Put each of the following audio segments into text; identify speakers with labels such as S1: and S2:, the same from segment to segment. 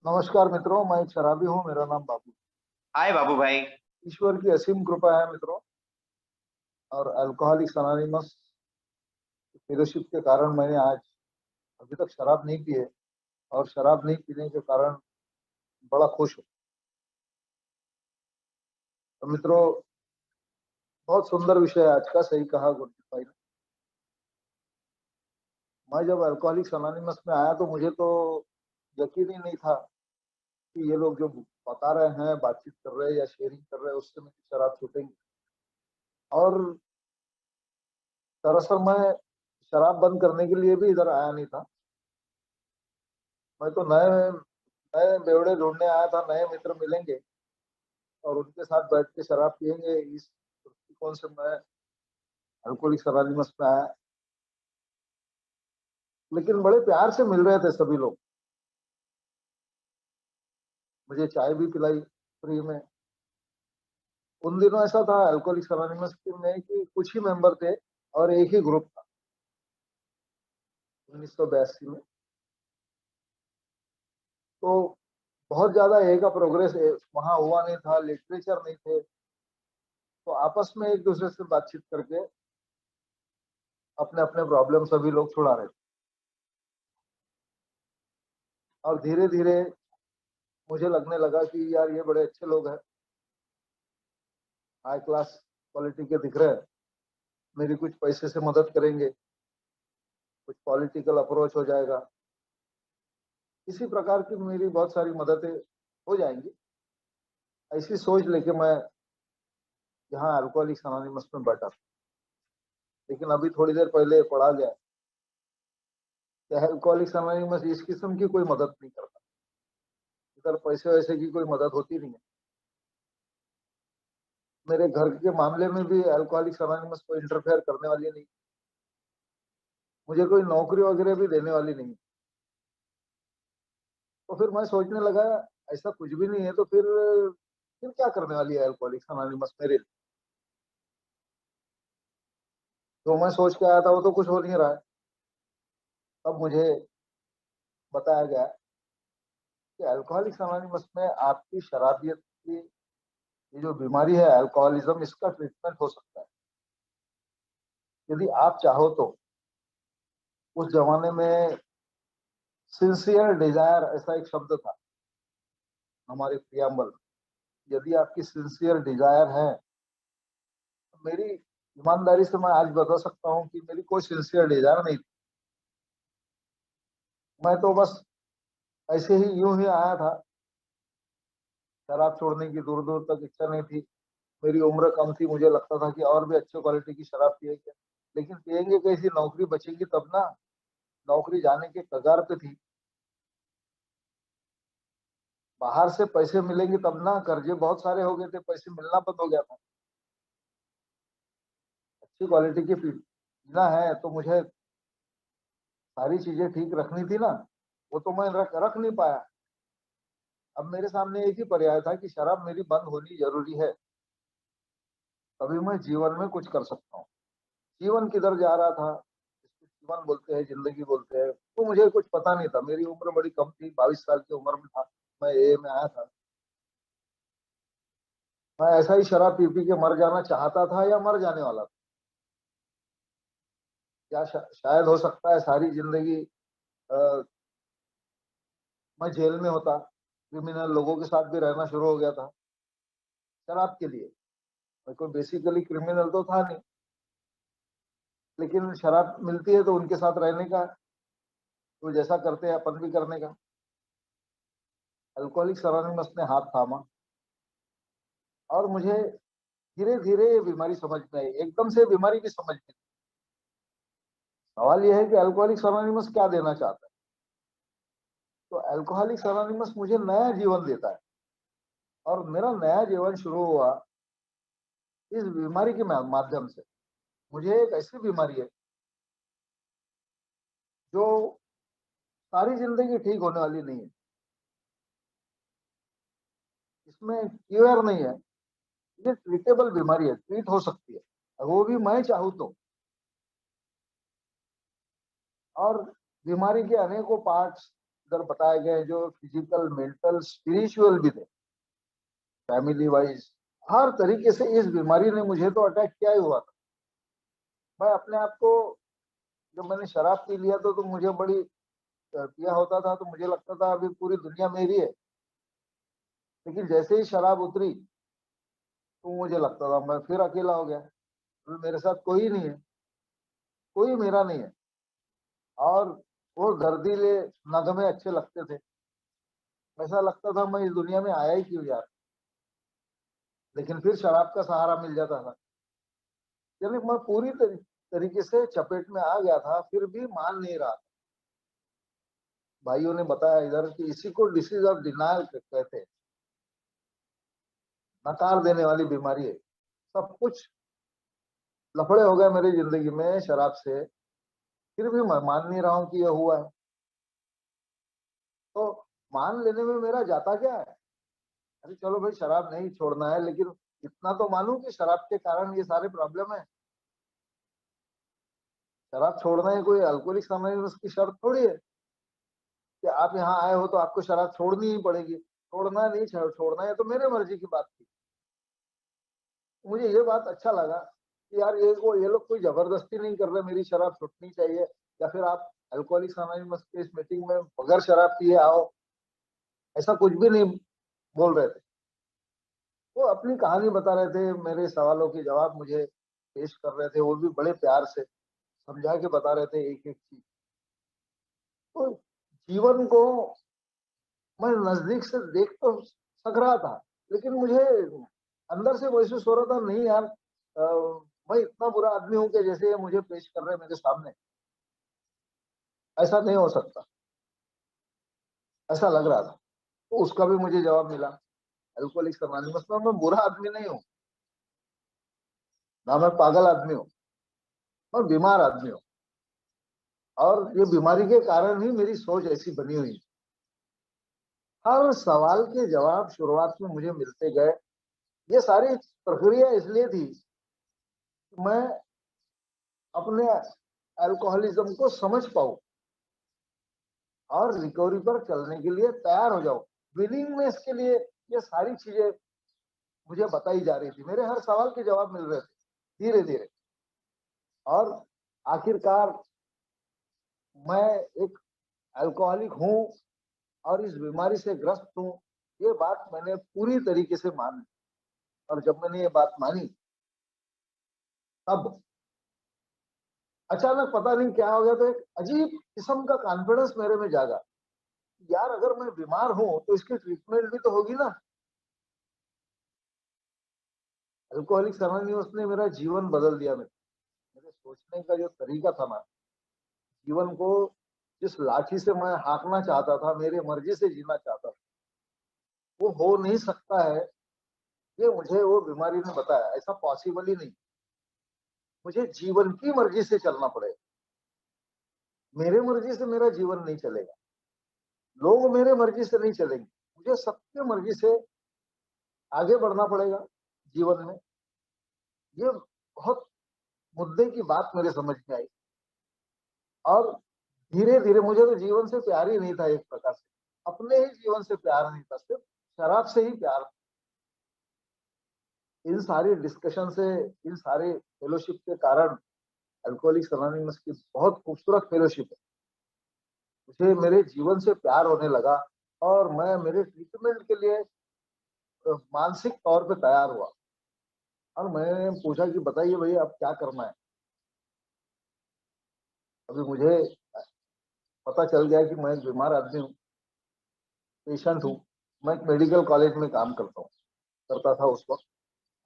S1: नमस्कार मित्रों, मैं एक शराबी हूँ। मेरा नाम बाबू।
S2: हाय बाबू भाई।
S1: ईश्वर की असीम कृपा है मित्रों। और अल्कोहलिक्स अनोनिमस फेलोशिप के कारण मैंने आज अभी तक शराब नहीं पी है। और शराब नहीं पीने के कारण बड़ा खुश हूँ। तो मित्रों, बहुत सुंदर विषय है आज का। सही कहा गुरजीत भाई ने। मैं जब अल्कोहलिक्स अनोनिमस में आया तो मुझे तो यकीन ही नहीं था कि ये लोग जो बता रहे हैं, बातचीत कर रहे हैं या शेयरिंग कर रहे हैं, उससे मेरी शराब छूटेंगी। और दरअसल मैं शराब बंद करने के लिए भी इधर आया नहीं था। मैं तो नए नए बेवड़े ढूंढने आया था, नए मित्र मिलेंगे और उनके साथ बैठ के शराब पियेंगे, इस दृष्टिकोण से मैं अल्कोहलिक्स अनोनिमस में आया। लेकिन बड़े प्यार से मिल रहे थे सभी लोग। मुझे चाय भी पिलाई फ्री में। उन दिनों ऐसा था अल्कोहलिक्स अनोनिमस में कि कुछ ही मेंबर थे और एक ही ग्रुप था। 1982 में तो बहुत ज्यादा ए का प्रोग्रेस वहां हुआ नहीं था, लिटरेचर नहीं थे। तो आपस में एक दूसरे से बातचीत करके अपने अपने प्रॉब्लम सभी लोग छुड़ा रहे थे। और धीरे धीरे मुझे लगने लगा कि यार ये बड़े अच्छे लोग हैं, हाई क्लास क्वालिटी के दिख रहे हैं। मेरी कुछ पैसे से मदद करेंगे, कुछ पॉलिटिकल अप्रोच हो जाएगा, इसी प्रकार की मेरी बहुत सारी मददें हो जाएंगी। ऐसी सोच लेके मैं यहाँ अल्कोहलिक्स अनोनिमस में बैठा। लेकिन अभी थोड़ी देर पहले पढ़ा गया कि अल्कोहलिक्स अनोनिमस इस किस्म की कोई मदद नहीं करता। इधर पैसे वैसे की कोई मदद होती नहीं है। मेरे घर के मामले में भी अल्कोहलिक्स अनोनिमस कोई इंटरफेयर करने वाली नहीं। मुझे कोई नौकरी वगैरह भी देने वाली नहीं। तो फिर मैं सोचने लगा, ऐसा कुछ भी नहीं है तो फिर क्या करने वाली है अल्कोहलिक्स अनोनिमस मेरे लिए। जो मैं सोच के आया था वो तो कुछ हो नहीं रहा है। तब मुझे बताया गया कि अल्कोहलिक्स अनोनिमस में आपकी शराबियत की ये जो बीमारी है अल्कोहलिज्म, इसका ट्रीटमेंट हो सकता है यदि आप चाहो तो। उस जमाने में सिंसियर डिजायर ऐसा एक शब्द था हमारे प्रियम्बल में। यदि आपकी सिंसियर डिजायर है, तो मेरी ईमानदारी से मैं आज बता सकता हूँ कि मेरी कोई सिंसियर डिजायर नहीं थी। मैं तो बस ऐसे ही यूं ही आया था। शराब छोड़ने की दूर दूर तक इच्छा नहीं थी। मेरी उम्र कम थी, मुझे लगता था कि और भी अच्छे क्वालिटी की शराब पिएंगे। लेकिन पिएंगे कैसी, नौकरी बचेगी तब ना। नौकरी जाने के कगार पे थी। बाहर से पैसे मिलेंगे तब ना, कर्जे बहुत सारे हो गए थे, पैसे मिलना बंद हो गया था। अच्छी क्वालिटी की पीना है तो मुझे सारी चीजें ठीक रखनी थी ना। वो तो मैं रख नहीं पाया। अब मेरे सामने एक ही पर्याय था कि शराब मेरी बंद होनी जरूरी है, तभी मैं जीवन में कुछ कर सकता हूँ। जीवन किधर जा रहा था, इसको जीवन बोलते हैं, जिंदगी बोलते हैं, तो मुझे कुछ पता नहीं था। मेरी उम्र बड़ी कम थी, 22 साल की उम्र में था मैं ए में आया था। मैं ऐसा ही शराब पी पी के मर जाना चाहता था या मर जाने वाला था। या शायद हो सकता है सारी जिंदगी अ, मैं जेल में होता, क्रिमिनल लोगों के साथ भी रहना शुरू हो गया था शराब के लिए। मैं कोई बेसिकली क्रिमिनल तो था नहीं, लेकिन शराब मिलती है तो उनके साथ रहने का, तो जैसा करते हैं अपन भी करने का। अल्कोहलिक्स अनोनिमस ने हाथ थामा और मुझे धीरे धीरे ये बीमारी समझ में आई। एकदम से बीमारी की समझ में। सवाल यह है कि अल्कोहलिक्स अनोनिमस क्या देना चाहता है। तो अल्कोहलिक्स अनोनिमस मुझे नया जीवन देता है। और मेरा नया जीवन शुरू हुआ इस बीमारी के माध्यम से। मुझे एक ऐसी बीमारी है जो सारी जिंदगी ठीक होने वाली नहीं है। इसमें क्यूर नहीं है। ये ट्रीटेबल बीमारी है, ट्रीट हो सकती है, और वो भी मैं चाहूँ तो। और बीमारी के अनेकों पार्ट्स इधर बताए गए जो फिजिकल, मेंटल, स्पिरिचुअल भी थे, फैमिली वाइज, हर तरीके से इस बीमारी ने मुझे तो अटैक किया ही हुआ था। मैं अपने आप को, जब मैंने शराब पी लिया तो मुझे बड़ी पिया होता था, तो मुझे लगता था अभी पूरी दुनिया मेरी है। लेकिन जैसे ही शराब उतरी तो मुझे लगता था मैं फिर अकेला हो गया, तो मेरे साथ कोई नहीं है, कोई मेरा नहीं है। और वो दर्दीले नगमे अच्छे लगते थे, ऐसा लगता था मैं इस दुनिया में आया ही क्यों यार। लेकिन फिर शराब का सहारा मिल जाता था, यानी मैं पूरी तरीके से चपेट में आ गया था, फिर भी मान नहीं रहा। भाइयों ने बताया इधर कि इसी को डिसीज ऑफ डिनायल कहते हैं, नकार देने वाली बीमारी है। सब कुछ लफड़े हो गए मेरी जिंदगी में शराब से, फिर भी मैं मान नहीं रहा हूँ कि यह हुआ है। तो मान लेने में मेरा जाता क्या है? अरे चलो भाई, शराब नहीं छोड़ना है, लेकिन इतना तो मानूं कि शराब के कारण ये सारे प्रॉब्लम है। शराब छोड़ना है कोई अल्कोहलिक अनोनिमस की शर्त थोड़ी है कि आप यहाँ आए हो तो आपको शराब छोड़नी ही पड़ेगी। छोड़ना नहीं छोड़ना है तो मेरे मर्जी की बात थी। मुझे ये बात अच्छा लगा कि यार ये लोग कोई जबरदस्ती नहीं कर रहे मेरी शराब छूटनी चाहिए, या फिर आप अल्कोहलिक अनोनिमस की इस मीटिंग में बगैर शराब पिए आओ, ऐसा कुछ भी नहीं बोल रहे थे। वो अपनी कहानी बता रहे थे, मेरे सवालों के जवाब मुझे पेश कर रहे थे, वो भी बड़े प्यार से समझा के बता रहे थे एक एक चीज। तो जीवन को मैं नजदीक से देख तो सक रहा था, लेकिन मुझे अंदर से महसूस हो रहा था नहीं यार, मैं इतना बुरा आदमी हूं कि जैसे ये मुझे पेश कर रहे हैं मेरे सामने, ऐसा नहीं हो सकता, ऐसा लग रहा था। तो उसका भी मुझे जवाब मिला, अल्कोहलिक्स अनोनिमस में मैं बुरा आदमी नहीं हूँ, ना मैं पागल आदमी हूँ, मैं बीमार आदमी हूँ। और ये बीमारी के कारण ही मेरी सोच ऐसी बनी हुई है। हर सवाल के जवाब शुरुआत में मुझे मिलते गए। ये सारी प्रक्रिया इसलिए थी कि मैं अपने अल्कोहलिज्म को समझ पाऊं और रिकवरी पर चलने के लिए तैयार हो जाऊं। विलिंगनेस के लिए ये सारी चीजें मुझे बताई जा रही थी, मेरे हर सवाल के जवाब मिल रहे थे धीरे धीरे। और आखिरकार मैं एक अल्कोहलिक हूँ और इस बीमारी से ग्रस्त हूँ, ये बात मैंने पूरी तरीके से मानी। और जब मैंने ये बात मानी, तब अचानक पता नहीं क्या हो गया, तो एक अजीब किस्म का कॉन्फिडेंस मेरे में जागा। यार अगर मैं बीमार हूं तो इसकी ट्रीटमेंट भी तो होगी ना। अल्कोहलिक्स अनोनिमस ने मेरा जीवन बदल दिया। मेरे सोचने का जो तरीका था ना, जीवन को जिस लाठी से मैं हाँकना चाहता था, मेरे मर्जी से जीना चाहता था, वो हो नहीं सकता है, ये मुझे वो बीमारी ने बताया। ऐसा पॉसिबल ही नहीं। मुझे जीवन की मर्जी से चलना पड़ेगा, मेरे मर्जी से मेरा जीवन नहीं चलेगा, लोग मेरे मर्जी से नहीं चलेंगे, मुझे सबके मर्जी से आगे बढ़ना पड़ेगा जीवन में। ये बहुत मुद्दे की बात मेरे समझ में आई। और धीरे धीरे मुझे तो जीवन से प्यार ही नहीं था, एक प्रकार से अपने ही जीवन से प्यार नहीं था, सिर्फ शराब से ही प्यार। इन सारी डिस्कशन से, इन सारे फेलोशिप के कारण, अल्कोहलिक्स अनोनिमस की बहुत खूबसूरत फेलोशिप है, मुझे मेरे जीवन से प्यार होने लगा। और मैं मेरे ट्रीटमेंट के लिए मानसिक तौर पे तैयार हुआ। और मैंने पूछा कि बताइए भैया अब क्या करना है। अभी मुझे पता चल गया कि मैं एक बीमार आदमी हूँ, पेशेंट हूँ। मैं एक मेडिकल कॉलेज में काम करता था उस वक्त।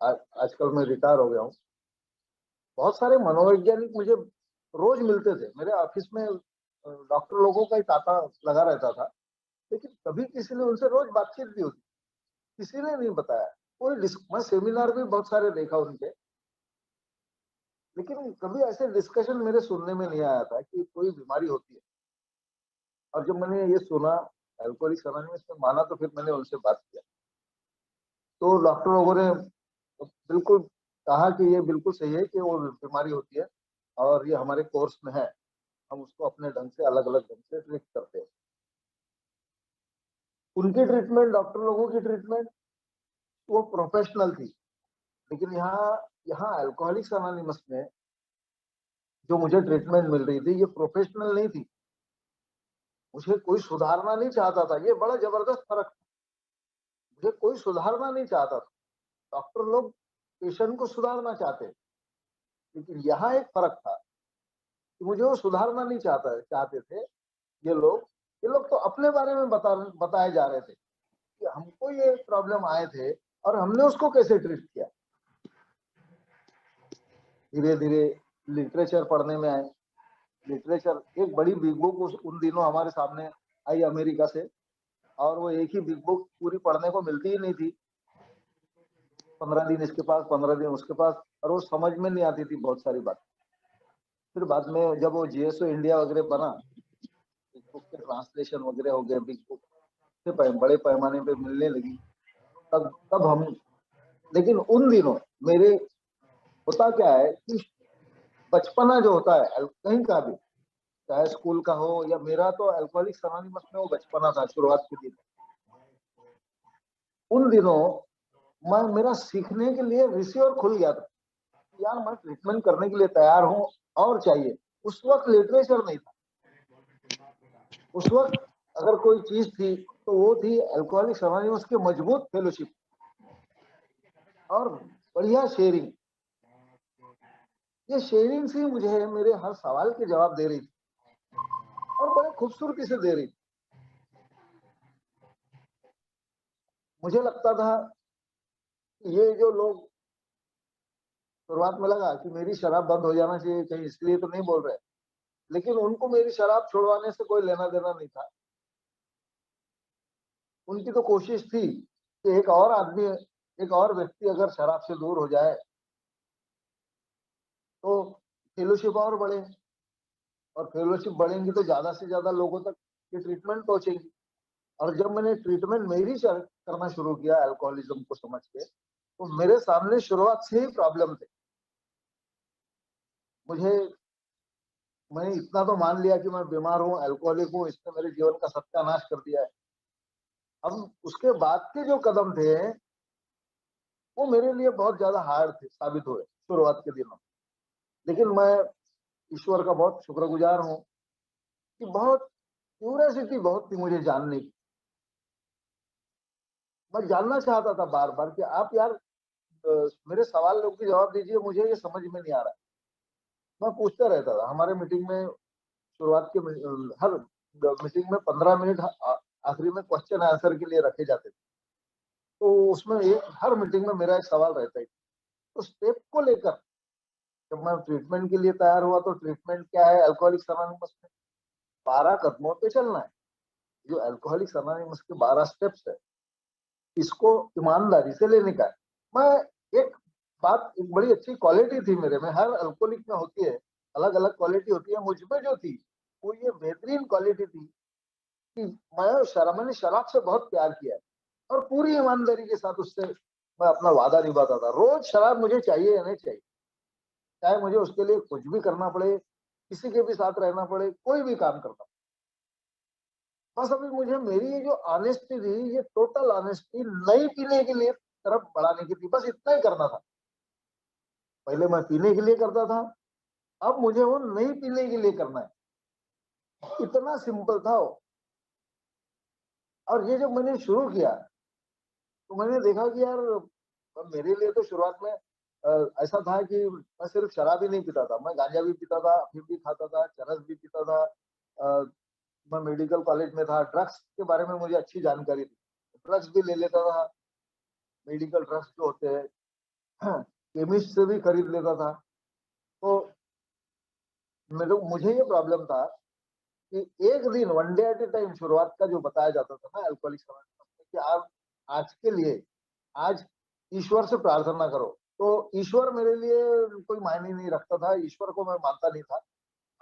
S1: आजकल मैं रिटायर हो गया हूँ। बहुत सारे मनोवैज्ञानिक मुझे रोज मिलते थे मेरे ऑफिस में, डॉक्टर लोगों का ही तांता लगा रहता था, लेकिन कभी किसी ने उनसे रोज बातचीत भी होती, किसी ने नहीं बताया। मैं सेमिनार भी बहुत सारे देखा उनके, लेकिन कभी ऐसे डिस्कशन मेरे सुनने में नहीं आया था कि कोई बीमारी होती है। और जब मैंने ये सुना, अल्कोहलिक्स अनोनिमस में माना, तो फिर मैंने उनसे बात किया। तो डॉक्टर लोगों ने बिल्कुल कहा कि ये बिल्कुल सही है कि वो बीमारी होती है, और ये हमारे कोर्स में है, हम उसको अपने ढंग से, अलग अलग ढंग से ट्रीट करते हैं। उनकी ट्रीटमेंट, डॉक्टर लोगों की ट्रीटमेंट वो प्रोफेशनल थी। लेकिन यहाँ यहाँ अल्कोहलिक्स अनोनिमस में जो मुझे ट्रीटमेंट मिल रही थी ये प्रोफेशनल नहीं थी। मुझे कोई सुधारना नहीं चाहता था, ये बड़ा जबरदस्त फर्क था। मुझे कोई सुधारना नहीं चाहता था। डॉक्टर लोग पेशेंट को सुधारना चाहते, लेकिन यहाँ एक फर्क था कि मुझे वो सुधारना नहीं चाहते थे। ये लोग तो अपने बारे में बताए जा रहे थे कि हमको ये प्रॉब्लम आए थे और हमने उसको कैसे ट्रीट किया। धीरे धीरे लिटरेचर पढ़ने में आए। लिटरेचर, एक बड़ी बिग बुक उन दिनों हमारे सामने आई अमेरिका से, और वो एक ही बिग बुक पूरी पढ़ने को मिलती ही नहीं थी। 15 दिन इसके पास, 15 दिन उसके पास, और वो समझ में नहीं आती थी बहुत सारी बात। फिर बाद में जब वो जीएसओ इंडिया वगैरह बना, बिग बुक के ट्रांसलेशन वगैरह हो गए, बिग बुक से बड़े पैमाने पे मिलने लगी, तब हम। लेकिन उन दिनों मेरे, होता क्या है कि बचपना जो होता है कहीं का भी, चाहे स्कूल का हो या मेरा, तो अल्कोहलिक्स अनोनिमस में वो बचपना था, शुरुआत के दिन। उन दिनों मेरा सीखने के लिए रिसीवर खुल गया था, यार मैं ट्रीटमेंट करने के लिए तैयार हूँ और चाहिए। उस वक्त लिटरेचर नहीं था। उस वक्त अगर कोई चीज थी तो वो थी अल्कोहलिक्स अनोनिमस की मजबूत फेलोशिप और बढ़िया शेयरिंग। ये शेयरिंग से मुझे मेरे हर सवाल के जवाब दे रही थी और बड़े खूबसूरती से दे रही थी। मुझे लगता था ये जो लोग, शुरुआत में लगा कि मेरी शराब बंद हो जाना चाहिए, कहीं इसलिए तो नहीं बोल रहे, लेकिन उनको मेरी शराब छुड़वाने से कोई लेना देना नहीं था। उनकी तो कोशिश थी कि एक और आदमी, एक और व्यक्ति अगर शराब से दूर हो जाए तो फेलोशिप और बढ़े, और फेलोशिप बढ़ेंगी तो ज्यादा से ज्यादा लोगों तक ये ट्रीटमेंट पहुंचेगी। और जब मैंने ट्रीटमेंट मेरी करना शुरू किया अल्कोहलिज्म को समझ के, तो मेरे सामने शुरुआत से ही प्रॉब्लम थे। मुझे मैंने इतना तो मान लिया कि मैं बीमार हूँ, अल्कोहलिक हूँ, इसने मेरे जीवन का सत्यानाश कर दिया है। अब उसके बाद के जो कदम थे वो मेरे लिए बहुत ज्यादा हार्ड थे, साबित हुए शुरुआत के दिनों। लेकिन मैं ईश्वर का बहुत शुक्रगुजार हूँ कि बहुत क्यूरियोसिटी बहुत थी मुझे जानने की। मैं जानना चाहता था बार बार कि आप यार मेरे सवाल लोग के जवाब दीजिए, मुझे ये समझ में नहीं आ रहा है। मैं पूछता रहता था। हमारे मीटिंग में शुरुआत के हर मीटिंग में 15 मिनट आखिरी में क्वेश्चन आंसर के लिए रखे जाते थे। तो उसमें एक हर मीटिंग में मेरा एक सवाल रहता ही। तो स्टेप को लेकर जब मैं ट्रीटमेंट के लिए तैयार हुआ, तो ट्रीटमेंट क्या है अल्कोहलिक्स अनोनिमस में, 12 कदमों पे चलना है। जो अल्कोहलिक्स अनोनिमस के 12 स्टेप्स है, इसको ईमानदारी से लेने का है। मैं एक बात, एक बड़ी अच्छी क्वालिटी थी मेरे में, हर अल्कोहलिक में होती है, अलग अलग क्वालिटी होती है। मुझ में जो थी वो ये बेहतरीन क्वालिटी थी कि मैंने शराब से बहुत प्यार किया है और पूरी ईमानदारी के साथ उससे मैं अपना वादा निभाता था। रोज शराब मुझे चाहिए या नहीं चाहिए, चाहे मुझे उसके लिए कुछ भी करना पड़े, किसी के भी साथ रहना पड़े, कोई भी काम करना पड़े। बस अभी मुझे मेरी ये जो ऑनेस्टी थी, ये टोटल ऑनेस्टी नहीं पीने के लिए तरफ बढ़ाने की थी, बस इतना ही करना था। पहले मैं पीने के लिए करता था, अब मुझे वो नहीं पीने के लिए करना है। इतना सिंपल था वो। और ये जब मैंने शुरू किया तो मैंने देखा कि यार मेरे लिए तो शुरुआत में ऐसा था कि मैं सिर्फ शराब ही नहीं पीता था, मैं गांजा भी पीता था, अफीम भी खाता था, चरस भी पीता था। अ, मैं मेडिकल कॉलेज में था, ड्रग्स के बारे में मुझे अच्छी जानकारी थी, ड्रग्स भी ले लेता था। मेडिकल ड्रग्स जो होते हैं केमिस्ट से भी खरीद लेता था। तो मुझे ये प्रॉब्लम था कि एक दिन, one day at A time, शुरुआत का जो बताया जाता था ना अल्कोहलिक्स अनोनिमस, कि आप आज के लिए, आज ईश्वर से प्रार्थना करो। तो ईश्वर मेरे लिए कोई मायने नहीं रखता था, ईश्वर को मैं मानता नहीं था।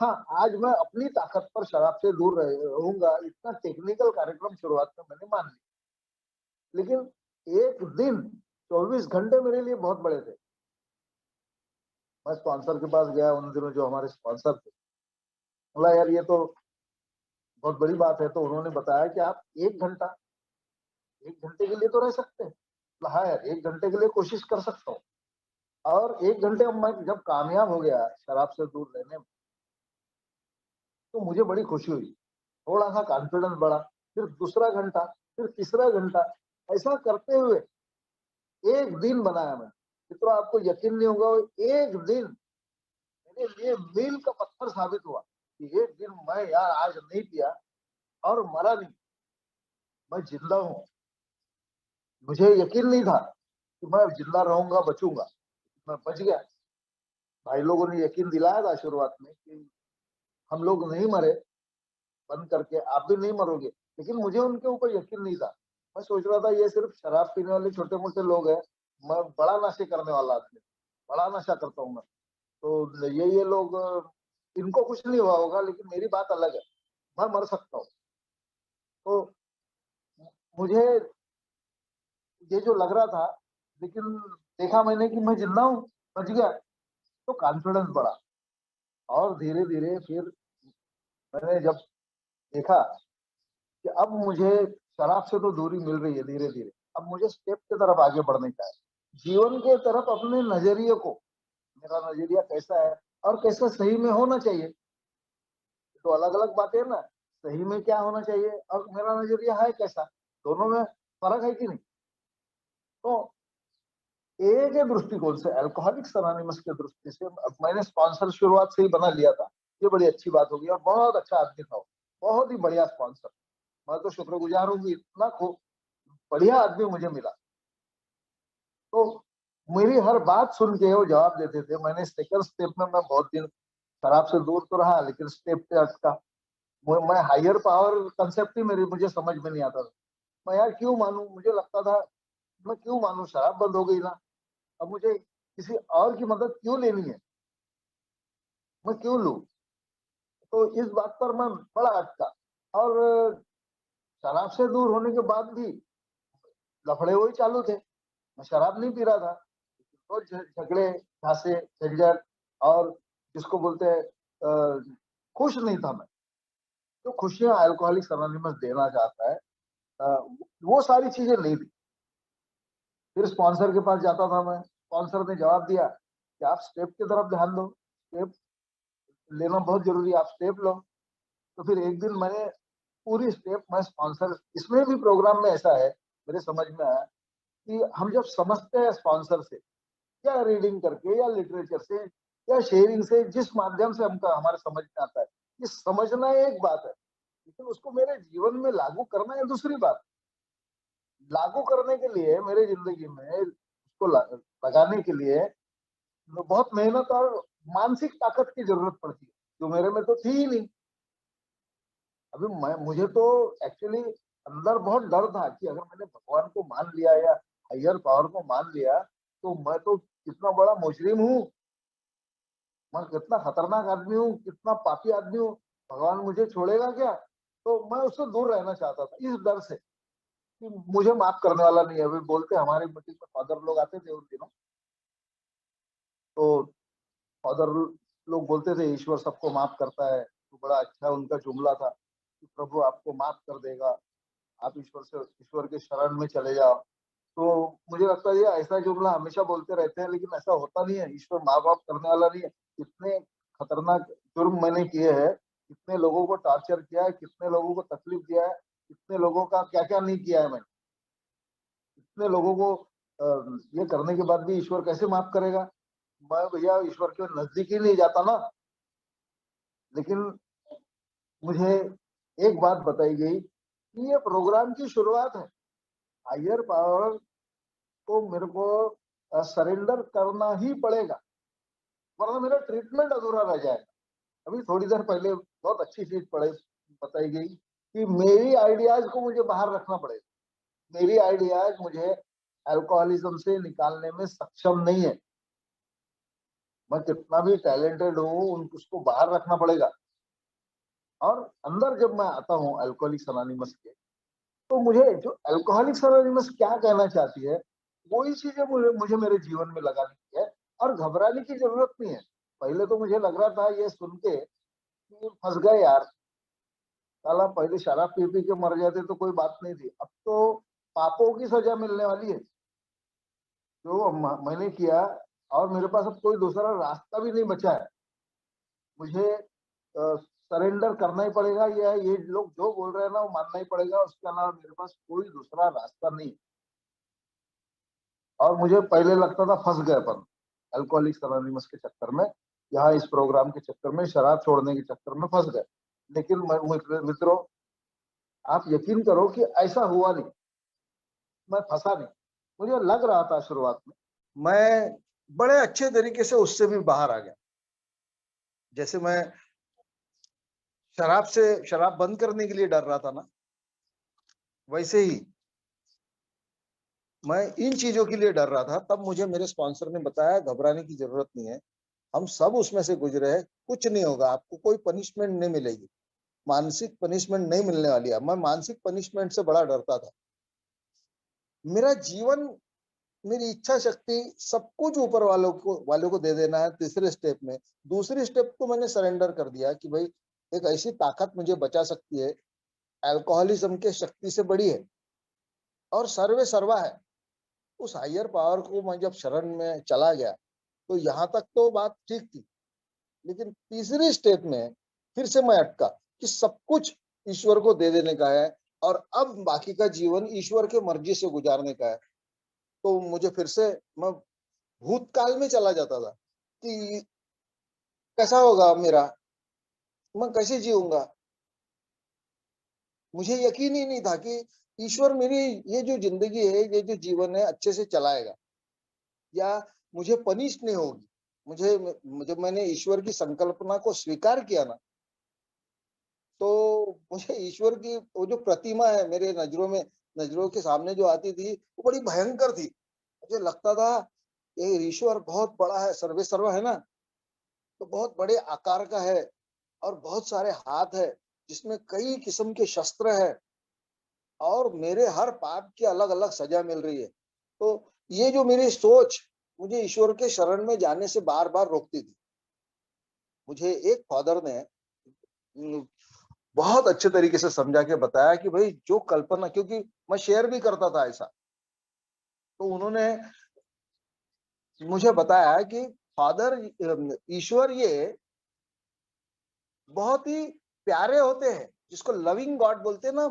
S1: हाँ, आज मैं अपनी ताकत पर शराब से दूर रहूंगा, इतना टेक्निकल कार्यक्रम शुरुआत में मैंने मान लिया। लेकिन एक दिन, 24 घंटे मेरे लिए बहुत बड़े थे। मैं स्पॉन्सर के पास गया उन दिनों, जो हमारे स्पॉन्सर थे, बोला यार ये तो बहुत बड़ी बात है। तो उन्होंने बताया कि आप 1 घंटा 1 घंटे के लिए तो रह सकते हैं। हाँ यार, 1 घंटे के लिए कोशिश कर सकता हूँ। और 1 घंटे में मैं जब कामयाब हो गया शराब से दूर रहने में, तो मुझे बड़ी खुशी हुई। थोड़ा-सा कॉन्फिडेंस बढ़ा, फिर दूसरा घंटा, फिर तीसरा घंटा, ऐसा करते हुए 1 दिन बनाया मैं। मित्रों, आपको यकीन नहीं होगा, 1 दिन मेरे लिए मील का पत्थर साबित हुआ कि 1 दिन मैं यार आज नहीं पिया और मरा नहीं, मैं जिंदा हूँ। मुझे यकीन नहीं था कि मैं जिंदा रहूँगा, बचूँगा। मैं बच गया। भाई लोगों ने यकीन दिलाया था शुरुआत में कि हम लोग नहीं मरे, बंद करके आप भी नहीं मरोगे, लेकिन मुझे उनके ऊपर यकीन नहीं था। मैं सोच रहा था ये सिर्फ शराब पीने वाले छोटे-मोटे लोग हैं, मैं बड़ा नशे करने वाला आदमी, बड़ा नशा करता हूँ मैं। तो ये लोग इनको कुछ नहीं हुआ होगा, लेकिन मेरी बात अलग है, मैं मर सकता हूँ। तो मुझे ये जो लग रहा था, लेकिन देखा मैंने कि मैं जिंदा हूँ, बच गया, तो कॉन्फिडेंस बढ़ा। और धीरे-धीरे फिर मैंने जब देखा कि अब मुझे शराब से तो दूरी मिल रही है धीरे-धीरे, अब मुझे स्टेप की तरफ आगे बढ़ने का है। जीवन के तरफ अपने नज़रिए को, मेरा नज़रिया कैसा है और कैसा सही में होना चाहिए, तो अलग-अलग बातें हैं ना, सही में क्या होना चाहिए और मेरा नज़रिया है कैसा, दोनों में फ़र्क है कि नहीं? तो एक ही दृष्टिकोण से अल्कोहलिक्स अनोनिमस के दृष्टि से अब मैंने स्पॉन्सर शुरुआत से ही बना लिया था। ये बड़ी अच्छी बात होगी और बहुत अच्छा आदमी था वो, बहुत ही बढ़िया स्पॉन्सर। मैं तो शुक्रगुजार हूँ कि इतना खूब बढ़िया आदमी मुझे मिला। तो मेरी हर बात सुन के वो जवाब देते थे। मैंने सेकंड स्टेप में मैं बहुत दिन शराब से दूर तो रहा, लेकिन स्टेप पे अटका। मैं हायर पावर कांसेप्ट ही मेरी मुझे समझ में नहीं आता था। मैं यार क्यों मानूं? मुझे लगता था मैं क्यों मानूं, शराब बंद हो गई ना, अब मुझे किसी और की मदद क्यों लेनी है, मैं क्यों लूं? तो इस बात पर मैं बड़ा अटका। और शराब से दूर होने के बाद भी लफड़े वही चालू थे। मैं शराब नहीं पी रहा था, तो झगड़े, झांसे, झंझट और जिसको बोलते हैं खुश नहीं था मैं। जो खुशियां अल्कोहलिक्स अनोनिमस देना चाहता है, अ, वो सारी चीजें नहीं दी। फिर स्पॉन्सर के पास जाता था मैं, स्पॉन्सर ने जवाब दिया कि आप स्टेप की तरफ ध्यान दो, स्टेप लेना बहुत जरूरी है, आप स्टेप लो। तो फिर एक दिन मैंने पूरी स्टेप मैं स्पॉन्सर, इसमें भी प्रोग्राम में ऐसा है, मेरे समझ में आया कि हम जब समझते हैं स्पॉन्सर से, या रीडिंग करके या लिटरेचर से या शेयरिंग से, जिस माध्यम से हमका हमारे समझ में आता है, ये समझना एक बात है, लेकिन उसको मेरे जीवन में लागू करना है दूसरी बात। लागू करने के लिए मेरे जिंदगी में उसको लगाने के लिए बहुत मेहनत और मानसिक ताकत की जरूरत पड़ती है, जो मेरे में तो थी ही नहीं। अभी मैं मुझे तो एक्चुअली अंदर बहुत डर था कि अगर मैंने भगवान को मान लिया या हायर पावर को मान लिया, तो मैं तो कितना बड़ा मुजरिम हूँ, मैं कितना खतरनाक आदमी हूँ, कितना पापी आदमी हूँ, भगवान मुझे छोड़ेगा क्या? तो मैं उससे दूर रहना चाहता था इस डर से कि मुझे माफ करने वाला नहीं है। अभी बोलते हमारी मीटिंग में फादर लोग आते थे उन दिनों, तो फादर लोग बोलते थे ईश्वर सबको माफ करता है, तो बड़ा अच्छा उनका जुमला था कि प्रभु आपको माफ कर देगा, आप ईश्वर के शरण में चले जाओ। तो मुझे लगता है ये ऐसा जुमला हमेशा बोलते रहते हैं, लेकिन ऐसा होता नहीं है, ईश्वर माँ बाप करने वाला नहीं है। इतने खतरनाक जुर्म मैंने किए हैं, कितने लोगों को टॉर्चर किया है, कितने लोगों को तकलीफ दिया है, कितने लोगों का क्या क्या नहीं किया है मैंने, कितने लोगों को ये करने के बाद भी ईश्वर कैसे माफ करेगा? मैं भैया ईश्वर के नजदीक ही नहीं जाता ना। लेकिन मुझे एक बात बताई गई कि ये प्रोग्राम की शुरुआत है, हायर पावर को मेरे को सरेंडर करना ही पड़ेगा, वरना मेरा ट्रीटमेंट अधूरा रह जाएगा। अभी थोड़ी देर पहले बहुत अच्छी चीज पढ़े बताई गई कि मेरी आइडियाज को मुझे बाहर रखना पड़ेगा। मेरी आइडियाज मुझे अल्कोहलिज्म से निकालने में सक्षम नहीं है। मैं कितना भी टैलेंटेड हूँ, उसको बाहर रखना पड़ेगा। और अंदर जब मैं आता हूँ अल्कोहलिक्स अनोनिमस के, तो मुझे जो अल्कोहलिक्स अनोनिमस क्या कहना चाहती है, वही चीजें मुझे मेरे जीवन में लगानी की है। और घबराने की जरूरत नहीं है। पहले तो मुझे लग रहा था ये सुन के कि फंस गए यार, साला पहले शराब पी पी के मर जाते तो कोई बात नहीं थी, अब तो पापों की सजा मिलने वाली है जो मैंने किया, और मेरे पास अब कोई दूसरा रास्ता भी नहीं बचा है। मुझे सरेंडर करना ही पड़ेगा, या ये लोग जो बोल रहे हैं ना वो मानना ही पड़ेगा, उसके अलावा मेरे पास कोई दूसरा रास्ता नहीं। और मुझे पहले लगता था फंस गए अपन अल्कोहलिक्स अनोनिमस के चक्कर में, यहाँ इस प्रोग्राम के चक्कर में, शराब छोड़ने के चक्कर में फंस गए। लेकिन मित्रों, आप यकीन करो कि ऐसा हुआ नहीं, मैं फंसा नहीं। मुझे लग रहा था शुरुआत में, मैं बड़े अच्छे तरीके से उससे भी बाहर आ गया। जैसे मैं शराब बंद करने के लिए डर रहा था ना, वैसे ही मैं इन चीजों के लिए डर रहा था। तब मुझे मेरे स्पॉन्सर ने बताया घबराने की जरूरत नहीं है, हम सब उसमें से गुजरे हैं, कुछ नहीं होगा, आपको कोई पनिशमेंट नहीं मिलेगी, मानसिक पनिशमेंट नहीं मिलने वाली है। मैं मानसिक पनिशमेंट से बड़ा डरता था। मेरा जीवन, मेरी इच्छा शक्ति, सब कुछ ऊपर वालों को दे देना है तीसरे स्टेप में। दूसरी स्टेप को मैंने सरेंडर कर दिया कि भाई एक ऐसी ताकत मुझे बचा सकती है, अल्कोहलिज्म के शक्ति से बड़ी है और सर्वे सर्वा है। उस हायर पावर को मैं जब शरण में चला गया तो यहाँ तक तो बात ठीक थी, लेकिन तीसरी स्टेप में फिर से मैं अटका कि सब कुछ ईश्वर को दे देने का है और अब बाकी का जीवन ईश्वर के मर्जी से गुजारने का है। तो मुझे फिर से, मैं भूतकाल में चला जाता था कि कैसा होगा मेरा, मैं कैसे जीऊंगा। मुझे यकीन ही नहीं था कि ईश्वर मेरी ये जो जिंदगी है, ये जो जीवन है, अच्छे से चलाएगा या मुझे पनिश नहीं होगी। मुझे जब मैंने ईश्वर की संकल्पना को स्वीकार किया ना, तो मुझे ईश्वर की वो जो प्रतिमा है मेरे नजरों के सामने जो आती थी, वो बड़ी भयंकर थी। मुझे लगता था ये ईश्वर बहुत बड़ा है, सर्वे सर्वा है ना, तो बहुत बड़े आकार का है और बहुत सारे हाथ है जिसमें कई किस्म के शस्त्र है और मेरे हर पाप की अलग अलग सजा मिल रही है। तो ये जो मेरी सोच मुझे ईश्वर के शरण में जाने से बार बार रोकती थी। मुझे एक फादर ने बहुत अच्छे तरीके से समझा के बताया कि भाई जो कल्पना, क्योंकि मैं शेयर भी करता था ऐसा, तो उन्होंने मुझे बताया कि फादर, ईश्वर ये बहुत ही प्यारे होते हैं, जिसको लविंग गॉड बोलते हैं ना।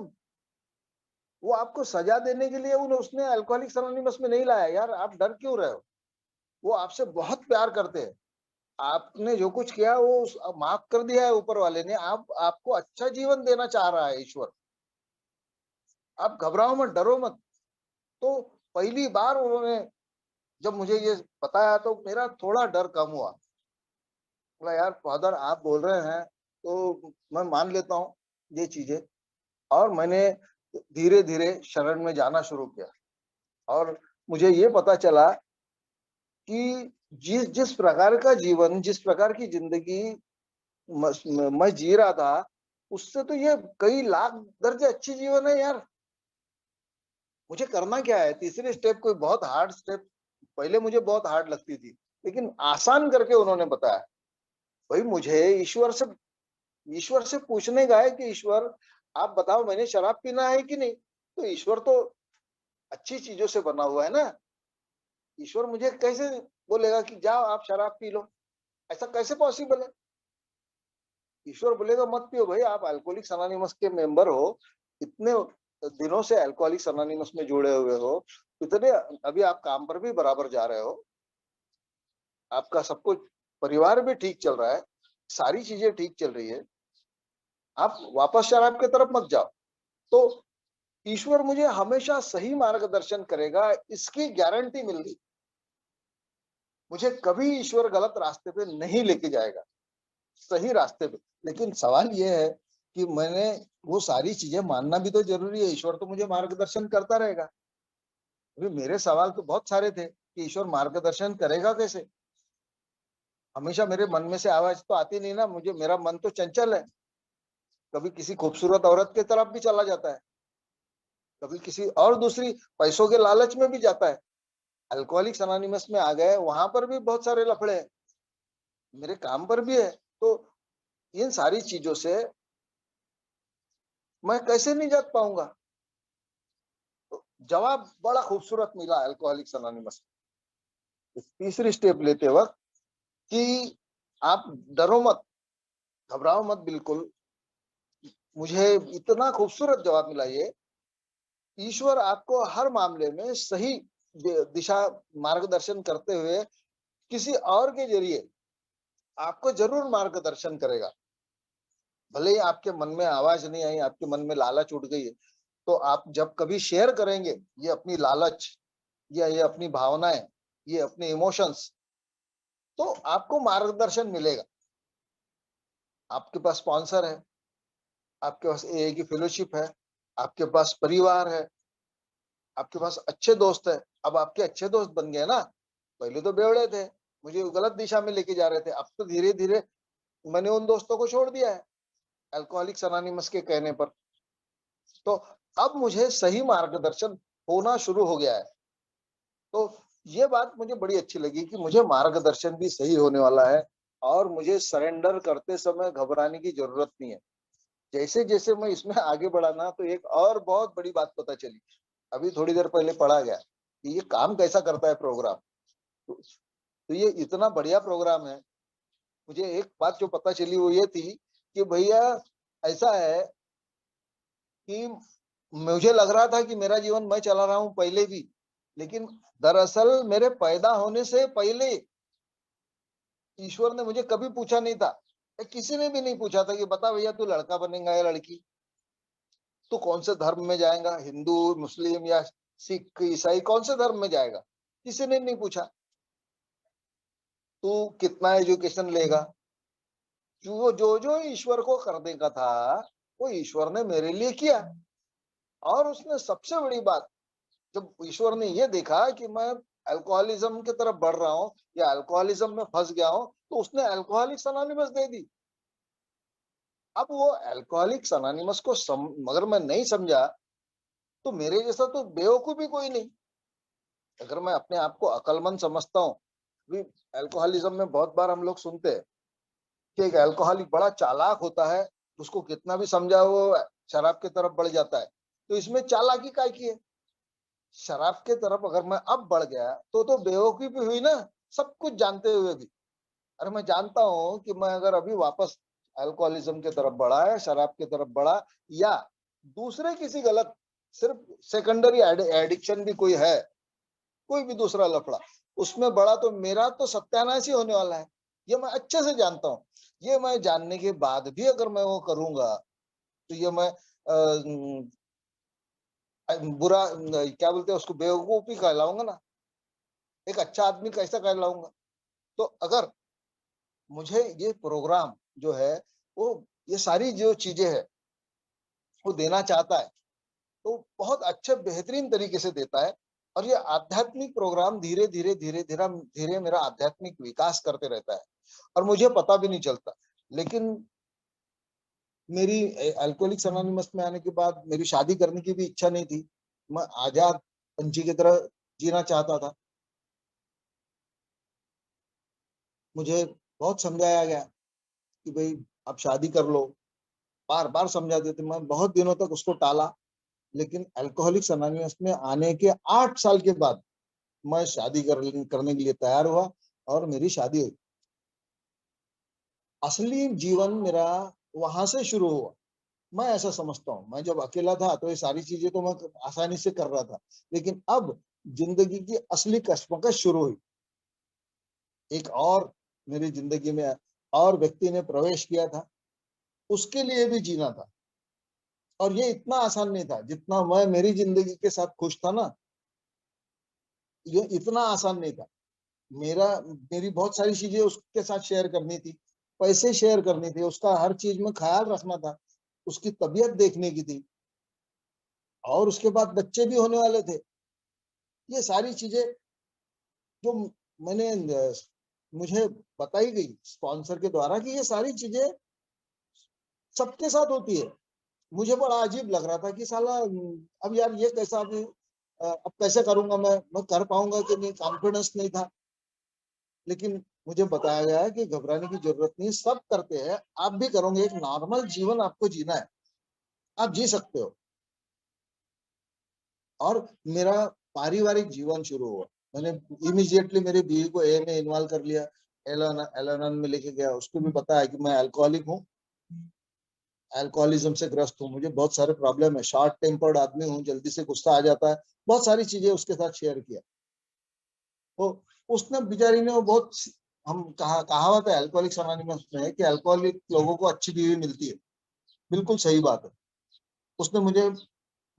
S1: वो आपको सजा देने के लिए उसने अल्कोहलिक्स अनोनिमस में नहीं लाया। यार आप डर क्यों रहे हो, वो आपसे बहुत प्यार करते हैं। आपने जो कुछ किया वो माफ कर दिया है ऊपर वाले ने, आपको अच्छा जीवन देना चाह रहा है ईश्वर। आप घबराओ मत, डरो मत। तो पहली बार उन्होंने जब मुझे ये बताया तो मेरा थोड़ा डर कम हुआ। बोला यार फादर आप बोल रहे हैं तो मैं मान लेता हूँ ये चीजें। और मैंने धीरे धीरे शरण में जाना शुरू किया और मुझे ये पता चला कि जिस जिस प्रकार का जीवन, जिस प्रकार की जिंदगी मैं जी रहा था, उससे तो ये कई लाख दर्जे अच्छी जीवन है यार। मुझे करना क्या है, तीसरी स्टेप कोई बहुत हार्ड स्टेप पहले मुझे बहुत हार्ड लगती थी, लेकिन आसान करके उन्होंने बताया। भाई मुझे ईश्वर से पूछने का है कि ईश्वर आप बताओ मैंने शराब पीना है कि नहीं। तो ईश्वर तो अच्छी चीजों से बना हुआ है ना। ईश्वर मुझे कैसे बोलेगा कि जाओ आप शराब पी लो, ऐसा कैसे पॉसिबल है। ईश्वर बोलेगा मत पियो भाई, आप अल्कोहलिक्स अनोनिमस के मेंबर हो, इतने दिनों से अल्कोहलिक्स अनोनिमस में जुड़े हुए हो, इतने अभी आप काम पर भी बराबर जा रहे हो, आपका सब कुछ परिवार भी ठीक चल रहा है, सारी चीजें ठीक चल रही है, आप वापस शराब की तरफ मत जाओ। तो ईश्वर मुझे हमेशा सही मार्गदर्शन करेगा, इसकी गारंटी मिल गई। मुझे कभी ईश्वर गलत रास्ते पे नहीं लेके जाएगा, सही रास्ते पे। लेकिन सवाल ये है कि मैंने वो सारी चीजें मानना भी तो जरूरी है। ईश्वर तो मुझे मार्गदर्शन करता रहेगा। अभी मेरे सवाल तो बहुत सारे थे कि ईश्वर मार्गदर्शन करेगा कैसे। हमेशा मेरे मन में से आवाज तो आती नहीं ना, मेरा मन तो चंचल है। कभी किसी खूबसूरत औरत की तरफ भी चला जाता है, कभी किसी और दूसरी पैसों के लालच में भी जाता है। अल्कोहलिक्स अनोनिमस में आ गए, वहां पर भी बहुत सारे लफड़े हैं, मेरे काम पर भी है। तो इन सारी चीजों से मैं कैसे निजात पाऊंगा। जवाब बड़ा खूबसूरत मिला अल्कोहलिक्स अनोनिमस। तीसरी स्टेप लेते वक्त कि आप डरो मत, घबराओ मत बिल्कुल। मुझे इतना खूबसूरत जवाब मिला ये, ईश्वर आपको हर मामले में सही दिशा मार्गदर्शन करते हुए किसी और के जरिए आपको जरूर मार्गदर्शन करेगा। भले ही आपके मन में आवाज नहीं आई, आपके मन में लालच उठ गई है, तो आप जब कभी शेयर करेंगे ये अपनी लालच या ये अपनी भावनाएं, ये अपने इमोशंस, तो आपको मार्गदर्शन मिलेगा। आपके पास स्पॉन्सर है, आपके पास एए की फेलोशिप है, आपके पास परिवार है, आपके पास अच्छे दोस्त है। अब आपके अच्छे दोस्त बन गए ना, पहले तो बेवड़े थे, मुझे गलत दिशा में लेके जा रहे थे, अब तो धीरे धीरे मैंने उन दोस्तों को छोड़ दिया है अल्कोहलिक्स अनोनिमस के कहने पर। तो अब मुझे सही मार्गदर्शन होना शुरू हो गया है। तो ये बात मुझे बड़ी अच्छी लगी कि मुझे मार्गदर्शन भी सही होने वाला है और मुझे सरेंडर करते समय घबराने की जरूरत नहीं है। जैसे जैसे मैं इसमें आगे बढ़ा ना, तो एक और बहुत बड़ी बात पता चली। अभी थोड़ी देर पहले पढ़ा गया कि ये काम कैसा करता है प्रोग्राम। तो ये इतना बढ़िया प्रोग्राम है। मुझे एक बात जो पता चली वो ये थी कि भैया ऐसा है कि मुझे लग रहा था कि मेरा जीवन मैं चला रहा हूं पहले भी, लेकिन दरअसल मेरे पैदा होने से पहले ईश्वर ने मुझे कभी पूछा नहीं था, किसी ने भी नहीं पूछा था कि बता भैया तू लड़का बनेगा या लड़की, तू कौन से धर्म में जाएगा, हिंदू मुस्लिम या सिख ईसाई, कौन से धर्म में जाएगा, किसी ने नहीं पूछा। तू कितना एजुकेशन लेगा, जो जो जो ईश्वर को करने का था वो ईश्वर ने मेरे लिए किया। और उसने सबसे बड़ी बात, जब ईश्वर ने ये देखा कि मैं अल्कोहलिज्म की तरफ बढ़ रहा हूँ या अल्कोहलिज्म में फंस गया हूँ, तो उसने अल्कोहलिक्स अनोनिमस दे दी। अब वो अल्कोहलिक्स अनोनिमस को अगर मैं नहीं समझा तो मेरे जैसा तो बेवकूफ भी कोई नहीं। अगर मैं अपने आप को अक्लमंद समझता हूँ, भी अल्कोहलिज्म में बहुत बार हम लोग सुनते हैं कि एक अल्कोहलिक बड़ा चालाक होता है, उसको कितना भी समझा वो शराब की तरफ बढ़ जाता है। तो इसमें चालाकी काय की है? शराब के तरफ अगर मैं अब बढ़ गया तो बेवकूफी भी हुई ना, सब कुछ जानते हुए भी। अरे मैं जानता हूं कि मैं अगर अभी वापस अल्कोहलिज्म की तरफ बढ़ा है, शराब की तरफ बढ़ा, या दूसरे किसी गलत, सिर्फ सेकेंडरी एडिक्शन भी कोई है, कोई भी दूसरा लफड़ा उसमें बढ़ा, तो मेरा तो सत्यानाश ही होने वाला है। ये मैं अच्छे से जानता हूँ। ये मैं जानने के बाद भी अगर मैं वो करूंगा तो ये मैं बुरा क्या बोलते हैं उसको, बेवकूफ ही कहलाऊंगा ना, एक अच्छा आदमी कैसा कहलाऊंगा? तो अगर मुझे ये प्रोग्राम जो है वो ये सारी जो चीजें है वो देना चाहता है, तो बहुत अच्छे बेहतरीन तरीके से देता है। और ये आध्यात्मिक प्रोग्राम धीरे धीरे धीरे धीरे धीरे मेरा आध्यात्मिक विकास करते रहता है और मुझे पता भी नहीं चलता। लेकिन मेरी अल्कोहलिक्स अनोनिमस में आने के बाद मेरी शादी करने की भी इच्छा नहीं थी। मैं आजाद पंछी की तरह जीना चाहता था। मुझे बहुत समझाया गया कि भाई आप शादी कर लो, बार बार समझा देते, मैं बहुत दिनों तक उसको टाला। लेकिन अल्कोहलिक्स अनोनिमस में आने के 8 साल के बाद मैं शादी करने के लिए तैयार हुआ और मेरी शादी हुई। असली जीवन मेरा वहां से शुरू हुआ। मैं ऐसा समझता हूँ, मैं जब अकेला था तो ये सारी चीजें तो मैं आसानी से कर रहा था, लेकिन अब जिंदगी की असली कश्मकश शुरू हुई। एक और मेरी जिंदगी में और व्यक्ति ने प्रवेश किया था, उसके लिए भी जीना था। और ये इतना आसान नहीं था जितना मैं मेरी जिंदगी के साथ खुश था ना, ये इतना आसान नहीं था। मेरी बहुत सारी चीजें उसके साथ शेयर करनी थी, पैसे शेयर करनी थी, उसका हर चीज में ख्याल रखना था, उसकी तबीयत देखने की थी, और उसके बाद बच्चे भी होने वाले थे। ये सारी चीजें जो मैंने मुझे बताई गई स्पॉन्सर के द्वारा कि ये सारी चीजें सबके साथ होती है। मुझे बड़ा अजीब लग रहा था कि साला अब यार ये कैसा, अब कैसे करूंगा, मैं कर पाऊंगा कि नहीं, कॉन्फिडेंस नहीं था। लेकिन मुझे बताया गया है कि घबराने की जरूरत नहीं, सब करते हैं, आप भी करोगे, एक नॉर्मल जीवन आपको जीना है, आप जी सकते हो। और मेरा पारिवारिक जीवन शुरू हुआ। मैंने इमीडिएटली मेरी बीवी को ए में इन्वॉल्व कर लिया, एल-एन-एन में लेके गया, उसको भी बताया कि मैं अल्कोहलिक हूँ, अल्कोहलिज्म से ग्रस्त हूँ, मुझे बहुत सारे प्रॉब्लम है, शॉर्ट टेम्पर्ड आदमी हूँ, जल्दी से गुस्सा आ जाता है, बहुत सारी चीजें उसके साथ शेयर किया। तो उसने बेचारी ने वो बहुत, हम कहावत है अल्कोहलिक्स अनोनिमस में कि अल्कोहलिक लोगों को अच्छी बीवी मिलती है, बिल्कुल सही बात है। उसने मुझे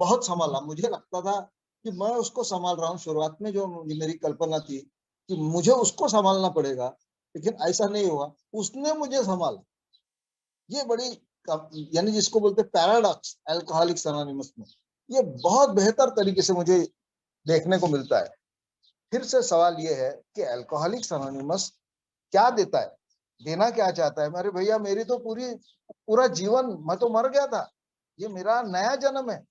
S1: बहुत संभाला, मुझे लगता था कि मैं उसको संभाल रहा हूँ, शुरुआत में जो मेरी कल्पना थी कि मुझे उसको संभालना पड़ेगा, लेकिन ऐसा नहीं हुआ, उसने मुझे संभाला। ये बड़ी यानी जिसको बोलते पैराडॉक्स अल्कोहलिक्स अनोनिमस में, ये बहुत बेहतर तरीके से मुझे देखने को मिलता है। फिर से सवाल ये है कि अल्कोहलिक्स अनोनिमस क्या देता है, देना क्या चाहता है? अरे भैया, मेरी तो पूरा जीवन, मैं तो मर गया था, ये मेरा नया जन्म है,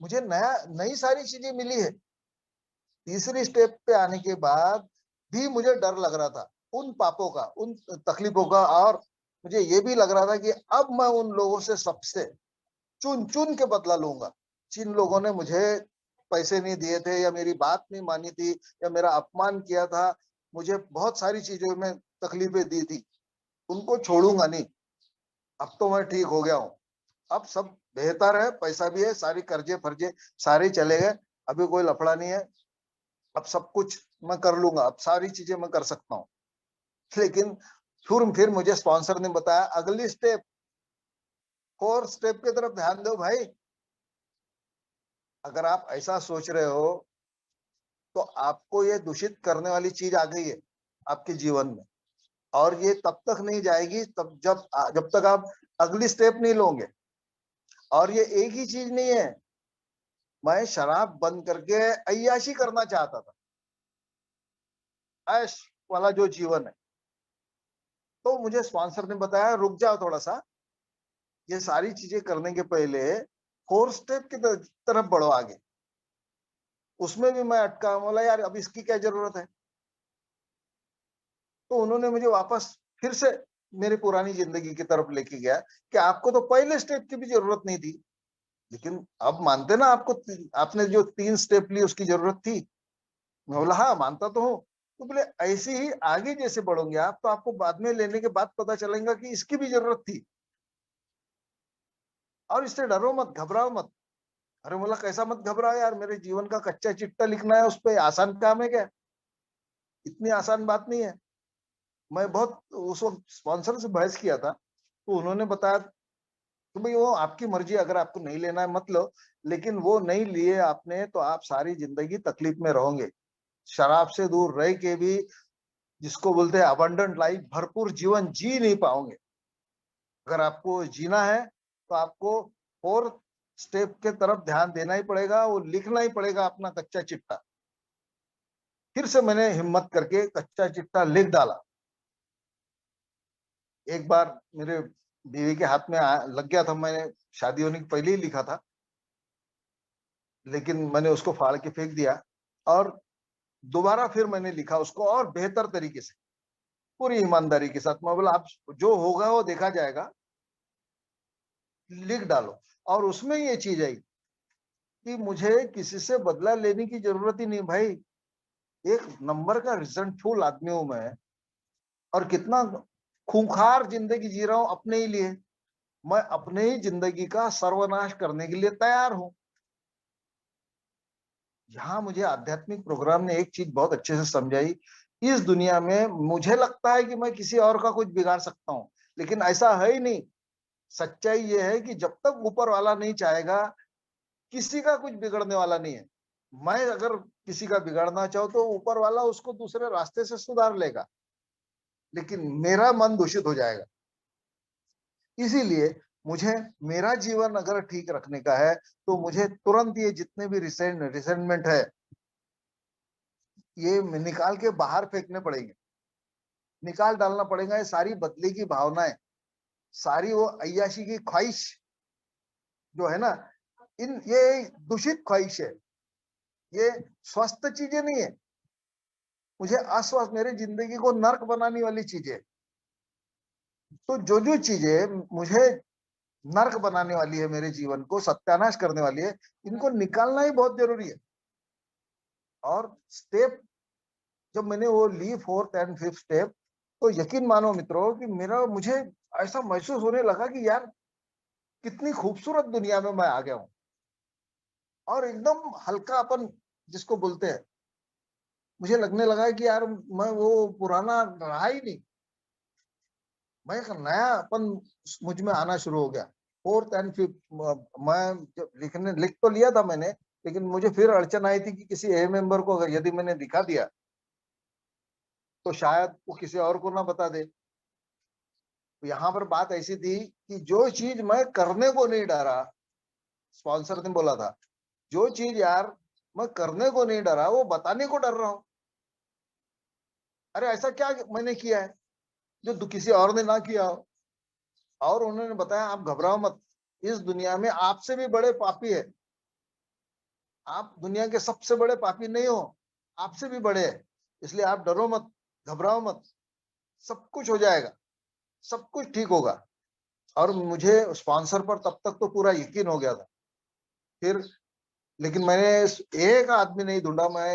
S1: मुझे नई सारी चीजें मिली है। तीसरी स्टेप पे आने के बाद भी मुझे डर लग रहा था उन पापों का, उन तकलीफों का, और मुझे ये भी लग रहा था कि अब मैं उन लोगों से सबसे चुन चुन के बदला लूंगा जिन लोगों ने मुझे पैसे नहीं दिए थे, या मेरी बात नहीं मानी थी, या मेरा अपमान किया था, मुझे बहुत सारी चीजों में तकलीफें दी थी, उनको छोड़ूंगा नहीं। अब तो मैं ठीक हो गया हूँ, अब सब बेहतर है, पैसा भी है, सारी कर्जे फर्जे सारे चले गए, अभी कोई लफड़ा नहीं है, अब सब कुछ मैं कर लूंगा, अब सारी चीजें मैं कर सकता हूँ। लेकिन फिर मुझे स्पॉन्सर ने बताया अगली स्टेप, 4 स्टेप की तरफ ध्यान दो भाई। अगर आप ऐसा सोच रहे हो तो आपको ये दूषित करने वाली चीज आ गई है आपके जीवन में, और ये तब तक नहीं जाएगी तब जब तक आप अगली स्टेप नहीं लोगे। और ये एक ही चीज नहीं है, मैं शराब बंद करके अय्याशी करना चाहता था, ऐश वाला जो जीवन है। तो मुझे स्पॉन्सर ने बताया रुक जाओ थोड़ा सा, ये सारी चीजें करने के पहले 4 स्टेप की तरफ बढ़ो आगे। उसमें भी मैं अटका, बोला यार अब इसकी क्या जरूरत है। तो उन्होंने मुझे वापस फिर से मेरी पुरानी जिंदगी की तरफ लेके गया कि आपको तो पहले स्टेप की भी जरूरत नहीं थी, लेकिन अब मानते ना, आपने जो 3 स्टेप ली उसकी जरूरत थी। मैं बोला हाँ मानता तो हूँ। तो बोले ऐसे ही आगे जैसे बढ़ोगे आप, तो आपको बाद में लेने के बाद पता चलेगा कि इसकी भी जरूरत थी, और इससे डरो मत, घबराओ मत। अरे बोला कैसा मत घबराओ यार, मेरे जीवन का कच्चा चिट्टा लिखना है, उस पर आसान काम है क्या? इतनी आसान बात नहीं है। मैं बहुत उस वक्त स्पॉन्सर से बहस किया था, तो उन्होंने बताया कि भाई वो आपकी मर्जी, अगर आपको नहीं लेना है मत लो, लेकिन वो नहीं लिए आपने तो आप सारी जिंदगी तकलीफ में रहोगे, शराब से दूर रह के भी जिसको बोलते हैं अबंडेंट लाइफ, भरपूर जीवन जी नहीं पाओगे। अगर आपको जीना है तो आपको 4 स्टेप के तरफ ध्यान देना ही पड़ेगा, वो लिखना ही पड़ेगा अपना कच्चा चिट्टा। फिर से मैंने हिम्मत करके कच्चा चिट्टा लिख डाला। एक बार मेरे बीवी के हाथ में लग गया था, मैंने शादी होने के पहले ही लिखा था, लेकिन मैंने उसको फाड़ के फेंक दिया, और दोबारा फिर मैंने लिखा उसको और बेहतर तरीके से, पूरी ईमानदारी के साथ। मैं बोला आप जो होगा वो देखा जाएगा, लिख डालो। और उसमें ये चीज आई कि मुझे किसी से बदला लेने की जरूरत ही नहीं भाई, एक नंबर का रिजल्टफुल आदमी हूं मैं, और कितना खूंखार जिंदगी जी रहा हूं अपने ही लिए। मैं अपने ही जिंदगी का सर्वनाश करने के लिए तैयार हूं। यहाँ मुझे आध्यात्मिक प्रोग्राम ने एक चीज बहुत अच्छे से समझाई, इस दुनिया में मुझे लगता है कि मैं किसी और का कुछ बिगाड़ सकता हूँ, लेकिन ऐसा है ही नहीं। सच्चाई ये है कि जब तक ऊपर वाला नहीं चाहेगा, किसी का कुछ बिगड़ने वाला नहीं है। मैं अगर किसी का बिगाड़ना चाहूँ तो ऊपर वाला उसको दूसरे रास्ते से सुधार लेगा, लेकिन मेरा मन दूषित हो जाएगा। इसीलिए मुझे मेरा जीवन अगर ठीक रखने का है, तो मुझे तुरंत ये जितने भी रिसेंटमेंट है, ये निकाल के बाहर फेंकने पड़ेंगे, निकाल डालना पड़ेगा। ये सारी बदले की भावनाएं, सारी वो अय्याशी की ख्वाहिश जो है ना, ये दूषित ख्वाहिश है, ये स्वस्थ चीजें नहीं है। मुझे अस्वस्थ, मेरे जिंदगी को नर्क बनाने वाली चीजें। तो जो जो चीजें मुझे नर्क बनाने वाली है, मेरे जीवन को सत्यानाश करने वाली है, इनको निकालना ही बहुत जरूरी है। और स्टेप जब मैंने वो ली, 4th एंड 5th स्टेप, तो यकीन मानो मित्रों कि मेरा मुझे ऐसा महसूस होने लगा कि यार कितनी खूबसूरत दुनिया में मैं आ गया हूँ। और एकदम हल्कापन जिसको बोलते हैं, मुझे लगने लगा कि यार मैं वो पुराना रहा ही नहीं, मैं एक नयापन मुझ में आना शुरू हो गया। 4th एंड 5th मैं जब लिख तो लिया था मैंने, लेकिन मुझे फिर अड़चन आई थी कि किसी ए मेंबर को अगर यदि मैंने दिखा दिया तो शायद वो किसी और को ना बता दे। तो यहाँ पर बात ऐसी थी कि जो चीज मैं करने को नहीं डरा, स्पॉन्सर ने बोला था, जो चीज यार मैं करने को नहीं डरा वो बताने को डर रहा हूँ। अरे ऐसा क्या मैंने किया है जो किसी और ने ना किया हो। और उन्होंने बताया आप घबराओ मत, इस दुनिया में आपसे भी बड़े पापी है, आप दुनिया के सबसे बड़े पापी नहीं हो, आपसे भी बड़े हैं, इसलिए आप डरो मत, घबराओ मत, सब कुछ हो जाएगा, सब कुछ ठीक होगा। और मुझे स्पॉन्सर पर तब तक तो पूरा यकीन हो गया था। फिर लेकिन मैंने एक आदमी नहीं ढूंढा, मैं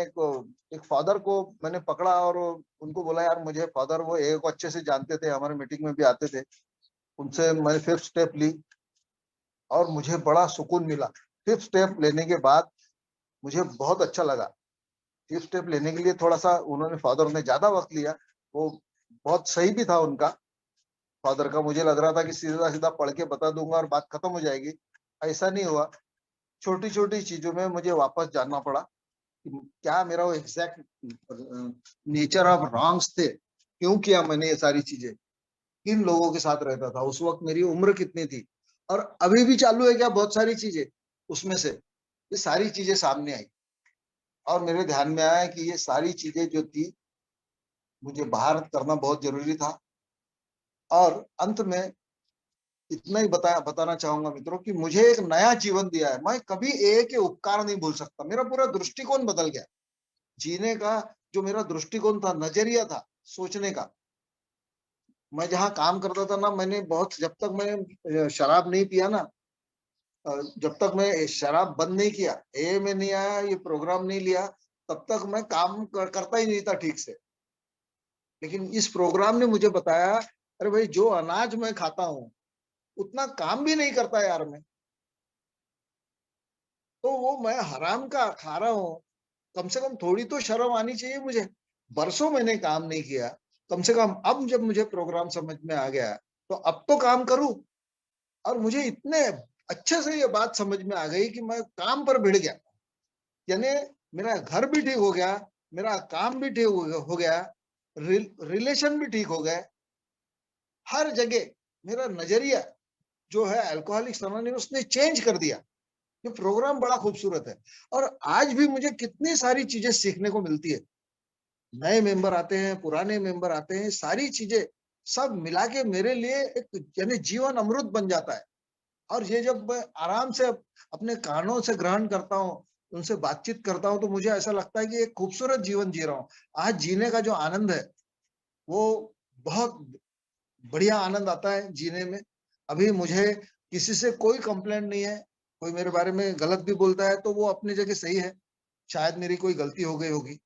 S1: एक फादर को मैंने पकड़ा और उनको बोला यार मुझे फादर, वो एक को अच्छे से जानते थे, हमारे मीटिंग में भी आते थे, उनसे मैंने 5th स्टेप ली और मुझे बड़ा सुकून मिला। 5th स्टेप लेने के बाद मुझे बहुत अच्छा लगा। 5th स्टेप लेने के लिए थोड़ा सा उन्होंने, फादर ने ज्यादा वक्त लिया, वो बहुत सही भी था उनका, फादर का। मुझे लग रहा था कि सीधा सीधा पढ़ के बता दूंगा और बात खत्म हो जाएगी, ऐसा नहीं हुआ। छोटी छोटी चीजों में मुझे वापस जानना पड़ा कि क्या मेरा वो एग्जैक्ट नेचर ऑफ रॉन्ग्स थे, क्यों किया मैंने ये सारी चीजें, किन लोगों के साथ रहता था, उस वक्त मेरी उम्र कितनी थी, और अभी भी चालू है क्या बहुत सारी चीजें। उसमें से ये सारी चीजें सामने आई और मेरे ध्यान में आया कि ये सारी चीजें जो थी मुझे बाहर करना बहुत जरूरी था। और अंत में इतना ही बताना चाहूंगा मित्रों कि मुझे एक नया जीवन दिया है, मैं कभी के उपकार नहीं भूल सकता। मेरा पूरा दृष्टिकोण बदल गया, जीने का जो मेरा दृष्टिकोण था, नजरिया था सोचने का। मैं जहाँ काम करता था ना, मैंने बहुत, जब तक मैं शराब नहीं पिया ना, जब तक मैं शराब बंद नहीं किया, में नहीं आया, ये प्रोग्राम नहीं लिया, तब तक मैं काम करता ही नहीं था ठीक से। लेकिन इस प्रोग्राम ने मुझे बताया, अरे भाई जो अनाज मैं खाता हूँ उतना काम भी नहीं करता यार मैं, तो वो मैं हराम का खा रहा हूँ, कम से कम थोड़ी तो शर्म आनी चाहिए मुझे। बरसों मैंने काम नहीं किया, कम से कम अब जब मुझे प्रोग्राम समझ में आ गया तो अब तो काम करूं। और मुझे इतने अच्छे से ये बात समझ में आ गई कि मैं काम पर भिड़ गया, यानी मेरा घर भी ठीक हो गया, मेरा काम भी ठीक हो गया, रिलेशन भी ठीक हो गए, हर जगह मेरा नजरिया जो है अल्कोहलिक्स अनोनिमस ने चेंज कर दिया। ये प्रोग्राम बड़ा खूबसूरत है और आज भी मुझे कितनी सारी चीजें सीखने को मिलती है। नए मेंबर आते हैं, पुराने मेंबर आते हैं, सारी चीजें सब मिला के मेरे लिए एक यानी जीवन अमृत बन जाता है। और ये जब मैं आराम से अपने कानों से ग्रहण करता हूँ, उनसे बातचीत करता हूँ, तो मुझे ऐसा लगता है कि एक खूबसूरत जीवन जी रहा हूँ। आज जीने का जो आनंद है वो बहुत बढ़िया आनंद आता है जीने में। अभी मुझे किसी से कोई कंप्लेंट नहीं है, कोई मेरे बारे में गलत भी बोलता है तो वो अपनी जगह सही है, शायद मेरी कोई गलती हो गई होगी,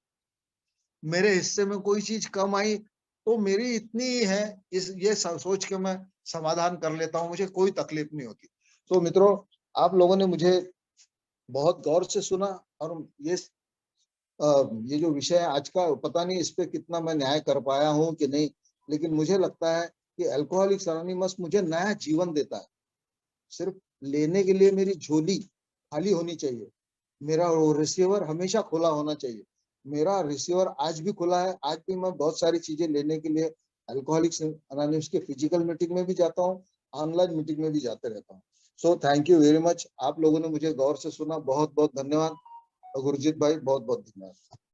S1: मेरे हिस्से में कोई चीज कम आई तो मेरी इतनी ही है, इस ये सोच के मैं समाधान कर लेता हूँ, मुझे कोई तकलीफ नहीं होती। तो मित्रों, आप लोगों ने मुझे बहुत गौर से सुना और ये जो विषय है आज का, पता नहीं इस पे कितना मैं न्याय कर पाया हूँ कि नहीं, लेकिन मुझे लगता है कि अल्कोहलिक्स अनोनिमस मुझे नया जीवन देता है। सिर्फ लेने के लिए मेरी झोली खाली होनी चाहिए, मेरा वो रिसीवर हमेशा खुला होना चाहिए। मेरा रिसीवर आज भी खुला है, आज भी मैं बहुत सारी चीजें लेने के लिए अल्कोहलिक्स अनोनिमस के फिजिकल मीटिंग में भी जाता हूँ, ऑनलाइन मीटिंग में भी जाते रहता हूँ। So thank you very much, आप लोगों ने मुझे गौर से सुना, बहुत बहुत धन्यवाद। गुरजीत भाई बहुत बहुत धन्यवाद।